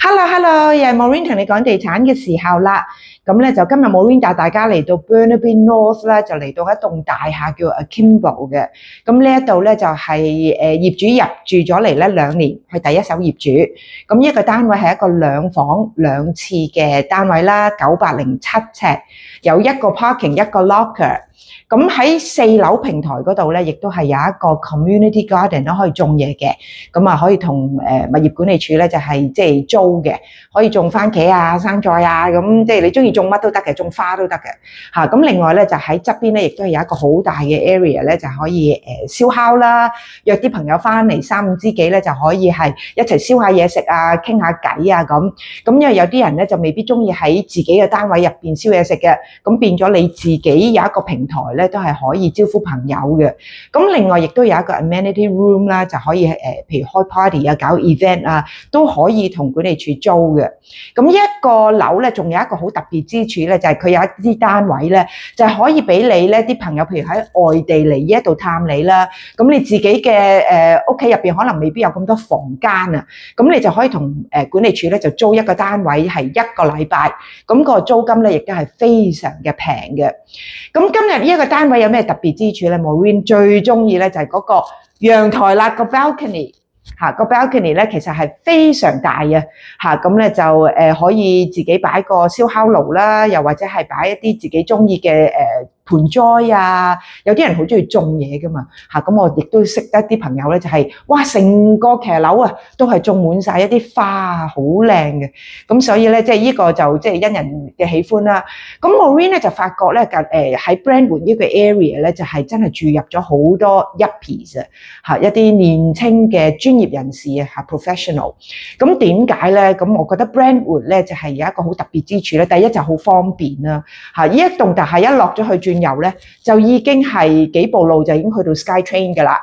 Hello，又係 Maureen 同你講地產嘅時候啦。咁咧就今日 Maureen 帶大家嚟到 Burnaby North 啦，就嚟到一棟大廈叫 Akimbo 嘅。咁呢一度咧就係業主入住咗嚟咧2年，係第一手業主。咁呢個單位係一個2房2廁嘅單位啦，907尺，有一個 parking 一個 locker。咁喺4樓平台嗰度咧，亦都係有一個 community garden 可以種嘢嘅。咁啊，可以同物業管理處咧就係即係租嘅，可以種番茄啊、生菜啊，咁即係你中意種乜都得嘅，種花都得嘅嚇。咁另外咧就喺側邊咧，亦都係有一個好大嘅 area 咧，就可以燒烤啦，約啲朋友翻嚟3、5知己咧就可以係一齊燒下嘢食啊、傾下偈啊咁。咁因為有啲人咧就未必中意喺自己嘅單位入邊燒嘢食嘅，咁變咗你自己有一個平台咧，都係可以招呼朋友嘅。咁另外亦都有一個 amenity room 啦，就可以譬如開 party 啊、搞 event 啊，都可以同管理處租嘅。咁呢一個樓咧，仲有一個好特別之處咧，就係佢有一啲單位咧，就係可以俾你咧啲朋友，譬如喺外地嚟呢一度探你啦。咁你自己嘅屋企入邊可能未必有咁多房間啊，咁你就可以同管理處咧就租一個單位係1個禮拜，咁個租金咧亦都係非常嘅平嘅。咁今日呢一個單位有咩特別之處咧 ？Maureen 最中意咧就係嗰個陽台啦，個 balcony 嚇，個 balcony 咧其實係非常大啊嚇，咁咧就可以自己擺個燒烤爐啦，又或者係擺一啲自己中意嘅盆栽啊，有啲人好中意種嘢噶嘛嚇，咁我亦都識得啲朋友咧，就係哇成個騎樓啊都係種滿晒一啲花啊，好靚嘅，咁所以咧即係呢個就即係因人嘅喜歡啦。咁 Maureen 咧就發覺咧喺 Brentwood 呢個 area 咧就係真係住入咗好多 yuppies 啊嚇，一啲年青嘅專業人士啊嚇 professional。咁點解咧？咁我覺得 Brentwood 咧就係有一個好特別之處咧，第一就好方便啦嚇，呢一棟大廈一落咗去轉右咧，就已經係幾步路就已經去到 SkyTrain 㗎啦。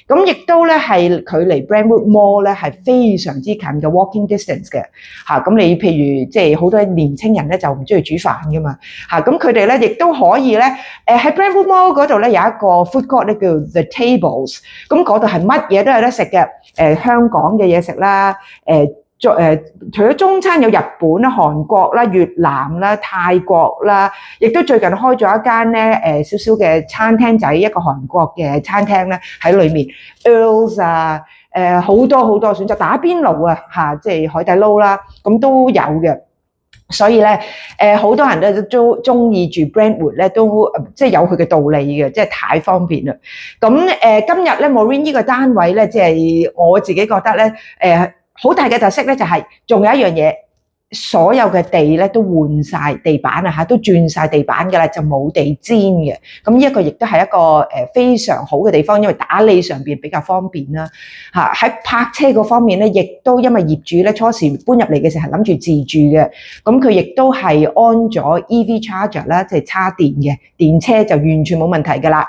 咁亦都咧係距離 Brentwood Mall 咧係非常之近嘅 walking distance 嘅嚇。咁你譬如即係好多年青人咧就唔中意煮飯㗎嘛嚇，咁佢哋咧亦都可以咧喺 Brentwood Mall 嗰度咧有一個 food court 咧叫 The Tables， 咁嗰度係乜嘢都有得食嘅，香港嘅嘢食啦，除咗中餐有日本啦、韓國啦、越南啦、泰國啦，亦都最近開咗一間咧少少嘅餐廳仔，一個韓國嘅餐廳咧喺裏面 Earls 啊，好多好多選擇，打邊爐啊嚇，即係海底撈啦，咁都有嘅。所以咧，好多人咧都中意住 Brentwood 咧，都即係有佢嘅道理嘅，即係太方便啦。咁今日咧 Maureen 呢個單位咧，即係我自己覺得咧，好大嘅特色咧，就係仲有一樣嘢，所有嘅地咧都換晒地板啊嚇，都轉晒地板㗎啦，就冇地氈嘅。咁呢一個亦都係一個非常好嘅地方，因為打理上邊比較方便啦嚇。喺泊車嗰方面咧，亦都因為業主咧初時搬入嚟嘅時候係諗住自住嘅，咁佢亦都係安咗 EV charger 啦，即係叉電嘅電車就完全冇問題㗎啦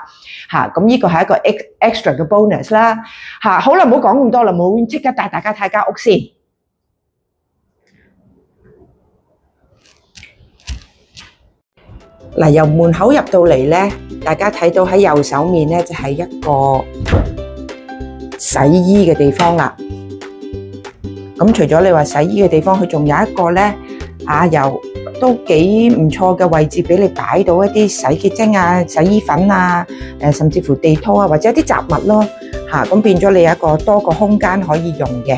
嚇。咁呢個係一個 extra 嘅 bonus 啦嚇。好啦，唔好講咁多啦，Maureen即刻帶大家睇間屋先。嗱，由門口入到嚟咧，大家睇到喺右手面咧就係一個洗衣嘅地方啦。咁除咗你話洗衣嘅地方，佢仲有一個咧又都幾唔錯嘅位置俾你擺到一啲洗潔精啊、洗衣粉啊，甚至乎地拖啊，或者一啲雜物咯嚇。咁變咗你有一個多個空間可以用嘅。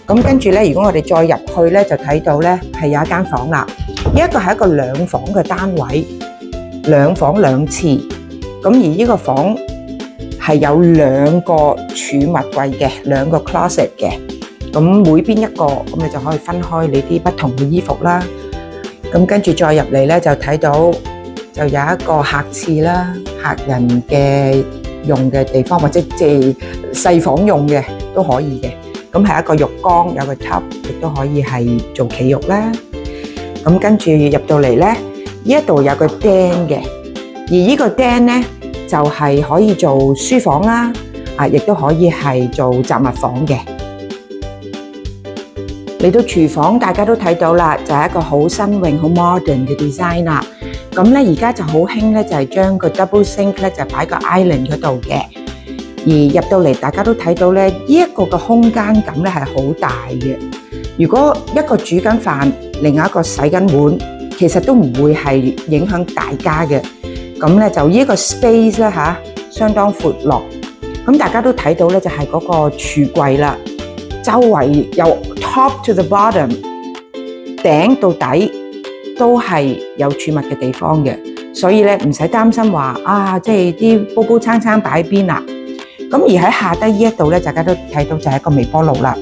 咁跟住咧，如果我哋再入去咧，就睇到咧係有一間房啦。呢一個係一個2房嘅單位，2房2廁。咁而呢個房係有2個儲物櫃嘅，2個 closet 嘅。咁每邊一個，咁你就可以分開你啲不同嘅衣服啦。咁跟住再入嚟咧，就睇到就有一個客廁啦，客人嘅用嘅地方，或者即係細房用嘅都可以嘅。咁係一個浴缸，有個 tub， 亦都可以係做企浴啦。咁跟住入到嚟咧，呢一度有個釘嘅，而呢個釘咧就係可以做書房啦，亦都可以係做雜物房嘅。嚟到廚房，大家都睇到啦，就係一個好新穎、好 modern 嘅 design 啦。咁咧而家就好興咧，就係將個 double sink 咧就擺個 island 嗰度嘅。而入到嚟，大家都睇到咧，呢一個嘅空間感咧係好大嘅。如果一個煮緊飯，另外一個洗緊碗，其實都唔會係影響大家嘅。咁咧就呢個 space 咧相當闊落。咁大家都睇到咧就係嗰個櫥櫃啦，周圍由 top to the bottom 頂到底都係有儲物嘅地方嘅，所以咧唔使擔心話即係啲煲煲罉罉擺邊啦。咁而喺下低呢一度咧，大家都睇到就係一個微波爐啦。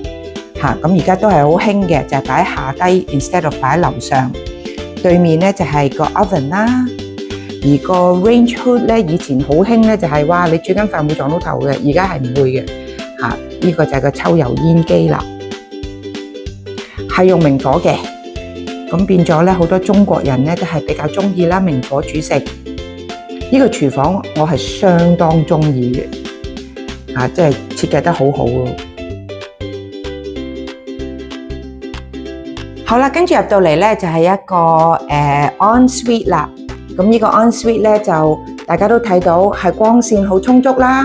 咁而家都係好興嘅，就係擺喺下低 instead of 擺喺樓上。對面咧就係個 oven 啦，而個 range hood 咧以前好興咧就係你煮緊飯會撞到頭嘅，而家係唔會嘅。呢個就係個抽油煙機啦，係用明火嘅。咁變咗咧好多中國人咧都係比較中意啦明火煮食。呢個廚房我係相當中意嘅，即係設計得好好咯。好啦，跟住入到嚟咧就係一個ensuite啦。咁呢個 ensuite咧就大家都睇到係光線好充足啦，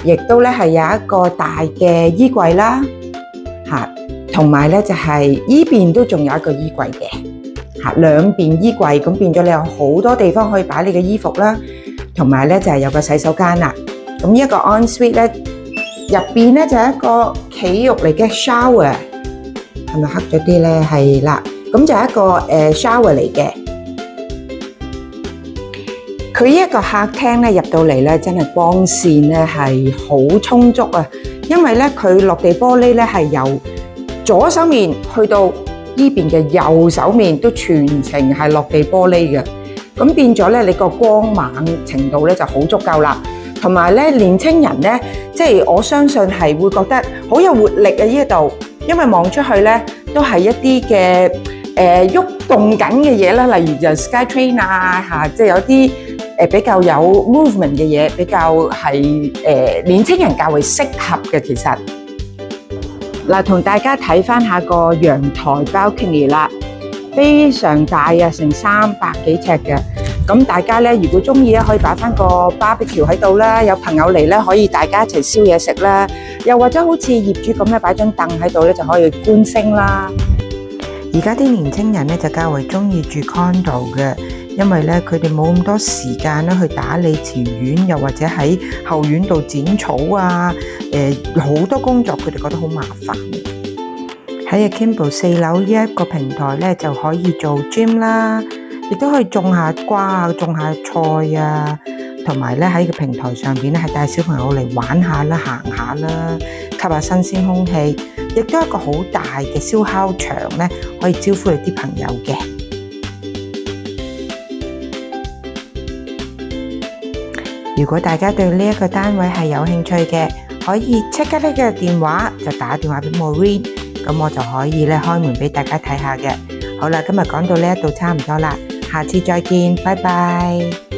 亦都咧係有一個大嘅衣櫃啦，同埋咧就係依邊都仲有一個衣櫃嘅，兩邊衣櫃，咁變咗你有好多地方可以擺你嘅衣服啦，同埋咧就係有個洗手間啦。咁呢一個 ensuite咧入邊咧就係一個企肉嚟嘅 shower。係咪黑咗啲咧？係啦，咁就係一個shower 嚟嘅。佢呢一個客廳咧入到嚟咧，真係光線咧係好充足啊！因為咧佢落地玻璃咧係由左手面去到呢邊嘅右手面都全程係落地玻璃嘅，咁變咗咧你個光猛程度咧就好足夠啦。同埋咧年青人咧，即係我相信係會覺得好有活力啊！呢一度。因為望出去咧，都係一啲嘅喐動緊嘅嘢啦，例如就 Skytrain 即係有啲比較有 movement 嘅嘢，比較係年青人較為適合嘅。其實嗱，同大家睇翻下個陽台 balcony 啦，非常大啊，成300幾尺嘅。咁大家咧，如果中意咧，可以擺翻個 barbecue 喺度啦。有朋友嚟咧，可以大家一齊燒嘢食啦。又或者好似業主咁咧，擺張凳喺度咧，就可以觀星啦。而家啲年青人咧就較為中意住 condo 嘅，因為咧佢哋冇咁多時間咧去打理前院，又或者喺後院度剪草啊。好多工作佢哋覺得好麻煩。喺 Akimbo 4樓呢一個平台咧，就可以做 gym 啦。亦都可以種下瓜啊，種下菜啊，同埋咧喺個平台上邊咧係帶小朋友嚟玩下啦、行下啦，吸下新鮮空氣。亦都係一個好大嘅燒烤場咧，可以招呼你啲朋友嘅。如果大家對呢一個單位係有興趣嘅，可以 check 呢個電話，就打電話俾 Maureen， 咁我就可以咧開門俾大家睇下嘅。好啦，今日講到呢一度差唔多啦。下次再見，拜拜。